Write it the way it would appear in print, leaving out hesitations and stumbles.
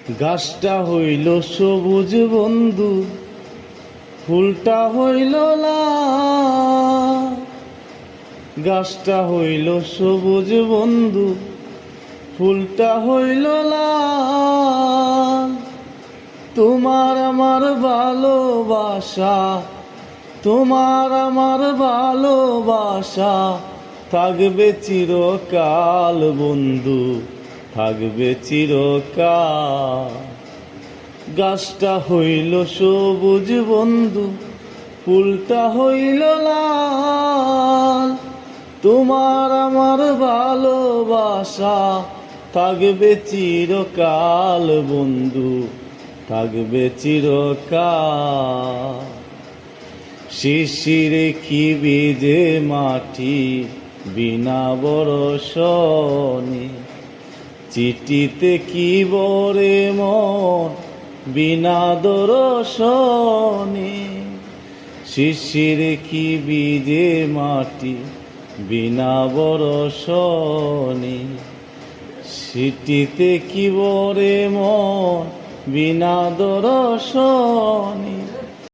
গাছটা হইল সবুজ বন্ধু, ফুলটা হইল লাল। গাছটা হইল সবুজ বন্ধু, ফুলটা হইল লাল। তোমার আমার ভালোবাসা, তোমার আমার ভালোবাসা থাকবে চিরকাল বন্ধু, থাকবে চিরকাল। গাছটা হইল সবুজ বন্ধু, ফুলটা হইল লাল। তোমার আমার ভালোবাসা থাকবে চিরকাল বন্ধু, থাকবে চিরকাল। শিশিরে কি ভিজে মাটি বিনা বরষণে, চিঠিতে কি বরে মন বিনা দর্শনে। শিশিরে কি ভিজে মাটি বিনা বরষণে, চিঠিতে কি বরে মন বিনা দর্শনে।